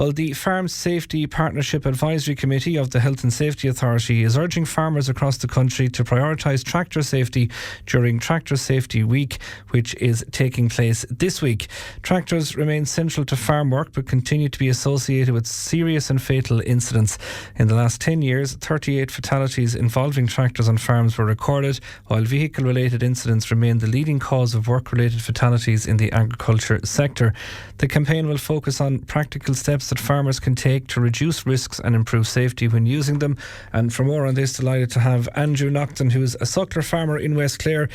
Well, the Farm Safety Partnership Advisory Committee of the Health and Safety Authority is urging farmers across the country to prioritise tractor safety during Tractor Safety Week, which is taking place this week. Tractors remain central to farm work but continue to be associated with serious and fatal incidents. In the last 10 years, 38 fatalities involving tractors on farms were recorded, while vehicle-related incidents remain the leading cause of work-related fatalities in the agriculture sector. The campaign will focus on practical steps that farmers can take to reduce risks and improve safety when using them. And for more on this, delighted to have Andrew Naughton, who is a suckler farmer in West Clare,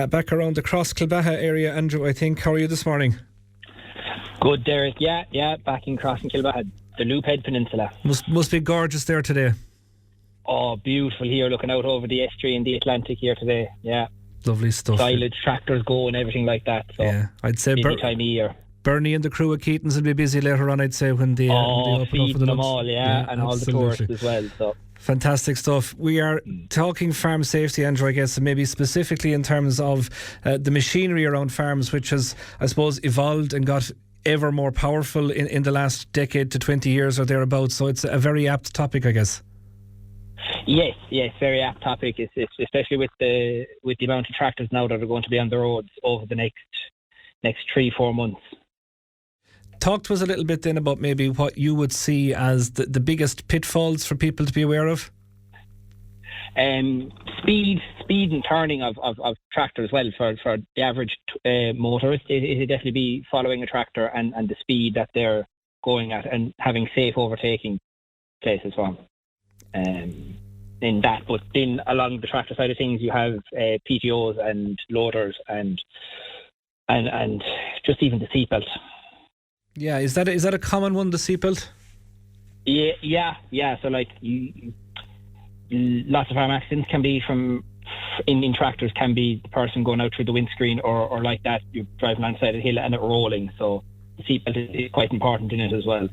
back around the Cross Kilbaha area. Andrew, I think, how are you this morning? Good, Derek. Yeah, back in Cross Kilbaha, the Loophead Peninsula. Must be gorgeous there today. Oh, beautiful here, looking out over the estuary and the Atlantic here today. Yeah. Lovely stuff. Silage, tractors go and everything like that. So yeah, I'd say busy time of year. Bernie and the crew at Keaton's will be busy later on, I'd say, when they open up for the them lunch. all, and all the tourists as well. So fantastic stuff. We are talking farm safety, Andrew, I guess, and maybe specifically in terms of the machinery around farms, which has, I suppose, evolved and got ever more powerful in the last decade to 20 years or thereabouts. So it's a very apt topic, I guess. Yes, very apt topic. It's especially with the amount of tractors now that are going to be on the roads over the next 3-4 months. Talk to us a little bit then about maybe what you would see as the biggest pitfalls for people to be aware of. Speed and turning of tractors. Well, for the average motorist, it'd definitely be following a tractor and the speed that they're going at and having safe overtaking places for them. In that, but then along the tractor side of things, you have PTOs and loaders and just even the seatbelt. Yeah, is that a common one, the seatbelt? Yeah. So like lots of farm accidents can be in tractors, can be the person going out through the windscreen or like that, you're driving on the side of the hill and it rolling. So the seatbelt is quite important in it as well.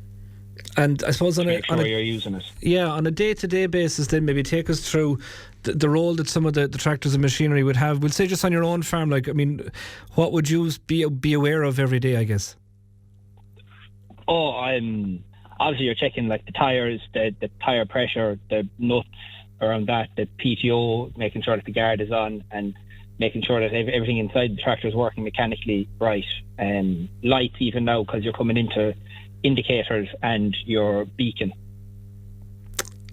And I suppose you're using it. Yeah, on a day-to-day basis, then maybe take us through the role that some of the tractors and machinery would have. We'll say just on your own farm, what would you be aware of every day, I guess? Obviously you're checking like the tyres, the tyre pressure, the nuts around that, the PTO, making sure that the guard is on and making sure that everything inside the tractor is working mechanically right. Lights even now, because you're coming into indicators and your beacon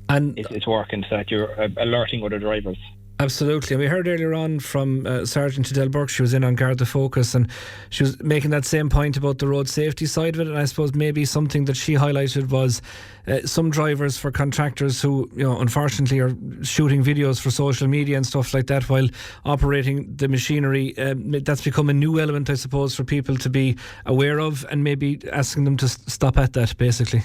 and it's working so that you're alerting other drivers. Absolutely. And we heard earlier on from Sergeant Adele Burke, she was in on Guard the Focus, and she was making that same point about the road safety side of it. And I suppose maybe something that she highlighted was some drivers for contractors who, unfortunately are shooting videos for social media and stuff like that while operating the machinery. That's become a new element, I suppose, for people to be aware of, and maybe asking them to stop at that, basically.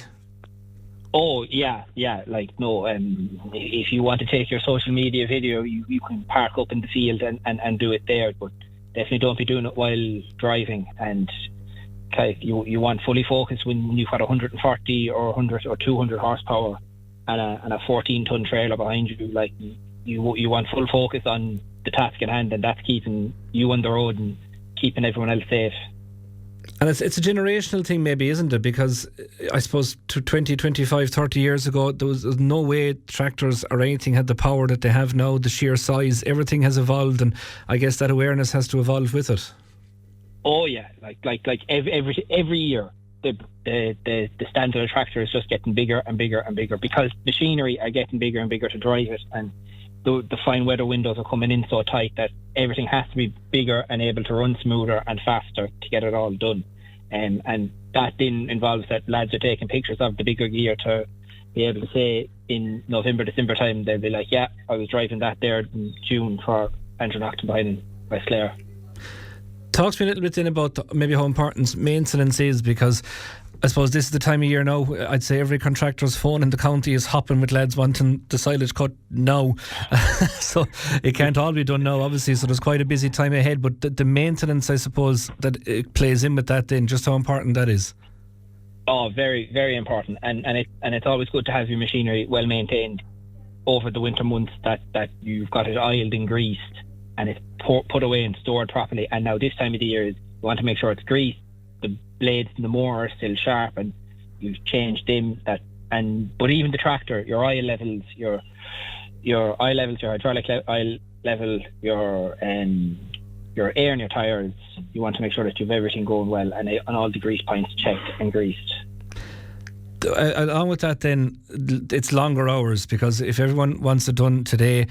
Oh, yeah. If you want to take your social media video, you can park up in the field and do it there, but definitely don't be doing it while driving. And you want fully focused when you've got 140 or 100 or 200 horsepower and a 14-ton trailer behind you. Like you want full focus on the task at hand, and that's keeping you on the road and keeping everyone else safe. And it's a generational thing maybe, isn't it? Because I suppose 20, 25, 30 years ago, there was no way tractors or anything had the power that they have now, the sheer size. Everything has evolved, and I guess that awareness has to evolve with it. Oh yeah, like every year, the standard of tractor is just getting bigger and bigger and bigger because machinery are getting bigger and bigger to drive it, and the fine weather windows are coming in so tight that everything has to be bigger and able to run smoother and faster to get it all done. And that then involves that lads are taking pictures of the bigger gear to be able to say in November, December time, they'll be like, yeah, I was driving that there in June for Andrew Naughton behind in West Clare. Talk to me a little bit then about maybe how important maintenance is, because I suppose this is the time of year now. I'd say every contractor's phone in the county is hopping with lads wanting the silage cut now. So it can't all be done now, obviously. So there's quite a busy time ahead. But the maintenance, I suppose, that it plays in with that then, just how important that is. Oh, very, very important. And it's always good to have your machinery well maintained over the winter months, that you've got it oiled and greased and it's put away and stored properly. And now this time of the year, you want to make sure it's greased, the blades and the mower are still sharp, and you've changed them. But even the tractor, your oil levels, your hydraulic oil level, your air in your tyres, you want to make sure that you have everything going well, and all the grease points checked and greased. Along with that, then it's longer hours, because if everyone wants it done today,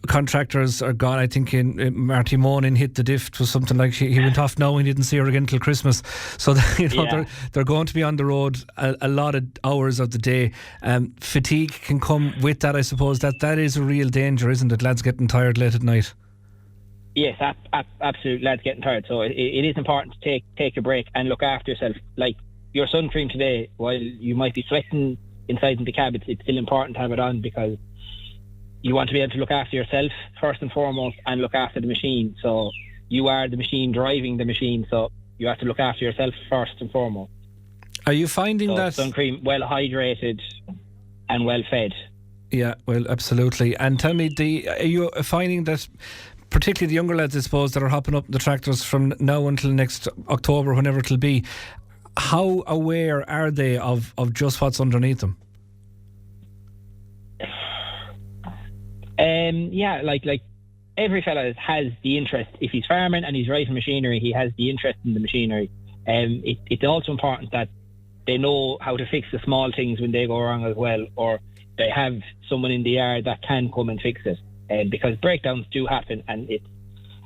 contractors are gone. I think Marty Monin hit the diff was something like he went off now and he didn't see her again till Christmas. So they're going to be on the road a lot of hours of the day. Fatigue can come with that, I suppose. That is a real danger, isn't it? Lads getting tired late at night. Yes, absolutely. Lads getting tired. So it is important to take a break and look after yourself. Like your sun cream today, while you might be sweating inside in the cab, it's still important to have it on, because you want to be able to look after yourself first and foremost, and look after the machine. So you are the machine driving the machine, so you have to look after yourself first and foremost. Are you finding that sun cream, well hydrated and well fed? Yeah, well, absolutely. And tell me, are you finding that, particularly the younger lads, I suppose, that are hopping up the tractors from now until next October, whenever it'll be, how aware are they of just what's underneath them? Like every fella has the interest. If he's farming and he's driving machinery, he has the interest in the machinery. It's also important that they know how to fix the small things when they go wrong as well, or they have someone in the yard that can come and fix it. Because breakdowns do happen, and it's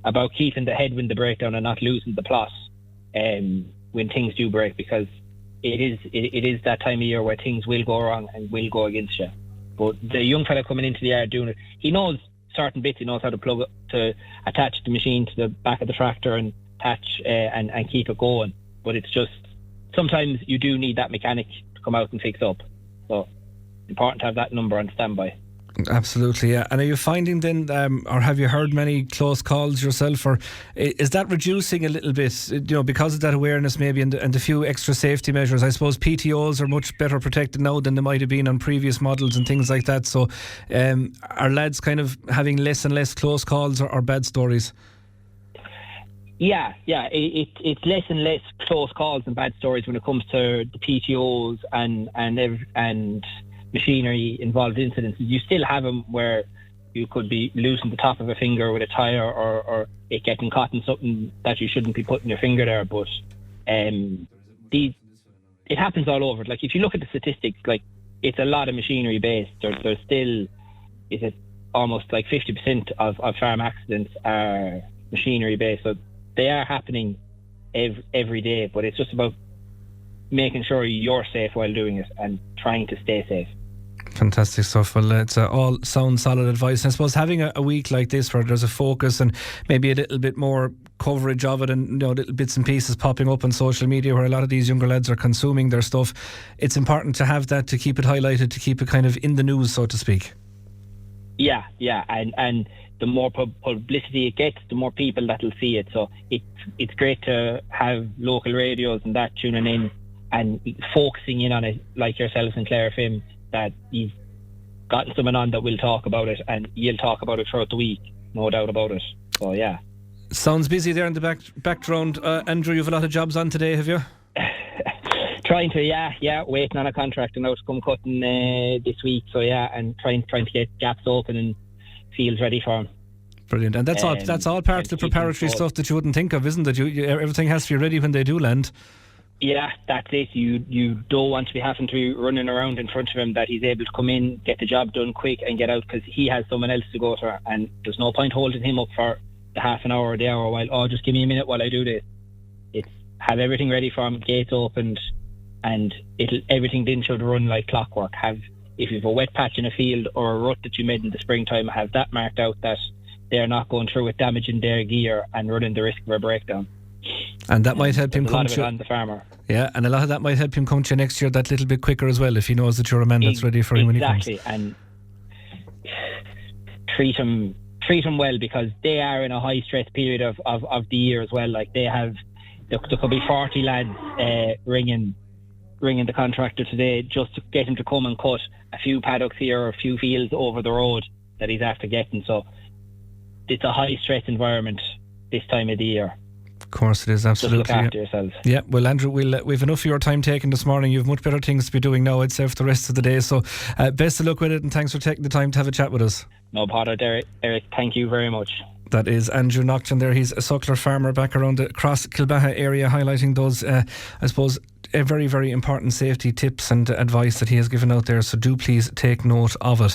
about keeping the head when the breakdown and not losing the plot when things do break, because it is that time of year where things will go wrong and will go against you. But the young fella coming into the yard doing it, he knows certain bits. He knows how to attach the machine to the back of the tractor and attach and keep it going. But it's just, sometimes you do need that mechanic to come out and fix up. So it's important to have that number on standby. Absolutely, yeah. And are you finding then, or have you heard many close calls yourself, or is that reducing a little bit, because of that awareness maybe, and a few extra safety measures? I suppose PTOs are much better protected now than they might have been on previous models and things like that. So are lads kind of having less and less close calls or bad stories? Yeah. It's less and less close calls and bad stories when it comes to the PTOs and machinery involved incidents. You still have them where you could be losing the top of a finger with a tyre, or it getting caught in something that you shouldn't be putting your finger there. But it happens all over. Like if you look at the statistics, like it's a lot of machinery based. There's still, is it almost like 50% of farm accidents are machinery based. So they are happening every day. But it's just about making sure you're safe while doing it and trying to stay safe. Fantastic stuff. Well, it's all sound solid advice. And I suppose having a week like this where there's a focus and maybe a little bit more coverage of it, and little bits and pieces popping up on social media where a lot of these younger lads are consuming their stuff, it's important to have that, to keep it highlighted, to keep it kind of in the news, so to speak. Yeah, and the more publicity it gets, the more people that'll see it. So it's great to have local radios and that tuning in and focusing in on it, like yourselves and Clare FM, that you've gotten someone on that will talk about it, and you'll talk about it throughout the week, no doubt about it. So yeah. Sounds busy there in the background. Andrew, you've a lot of jobs on today, have you? Trying to, yeah, waiting on a contractor now to come cutting this week. So yeah, and trying to get gaps open and fields ready for them. Brilliant. And that's all part of the preparatory stuff that you wouldn't think of, isn't it? Everything has to be ready when they do land. Yeah, that's it. You don't want to be having to be running around in front of him, that he's able to come in, get the job done quick and get out, because he has someone else to go to, and there's no point holding him up for the half an hour or the hour while, just give me a minute while I do this. It's have everything ready for him, gates opened, and everything then should run like clockwork. If you've a wet patch in a field or a rut that you made in the springtime, have that marked out, that they're not going through with damaging their gear and running the risk of a breakdown. And that might help him come to on the farmer. Yeah, and a lot of that might help him come to you next year that little bit quicker as well, if he knows that you're a man that's ready for him when he comes. Exactly, and treat him well, because they are in a high stress period of the year as well. Like there could be 40 lads ringing the contractor today just to get him to come and cut a few paddocks here or a few fields over the road that he's after getting. So it's a high stress environment this time of the year. course it is, absolutely. Just look after yourselves. Yeah, well, Andrew, we've enough of your time taken this morning. You've much better things to be doing now, I'd say, for the rest of the day. So best of luck with it, and thanks for taking the time to have a chat with us. No bother, Derek. Eric, thank you very much. That is Andrew Naughton there. He's a suckler farmer back around the Cross Kilbaha area, highlighting those, I suppose, very, very important safety tips and advice that he has given out there. So do please take note of it.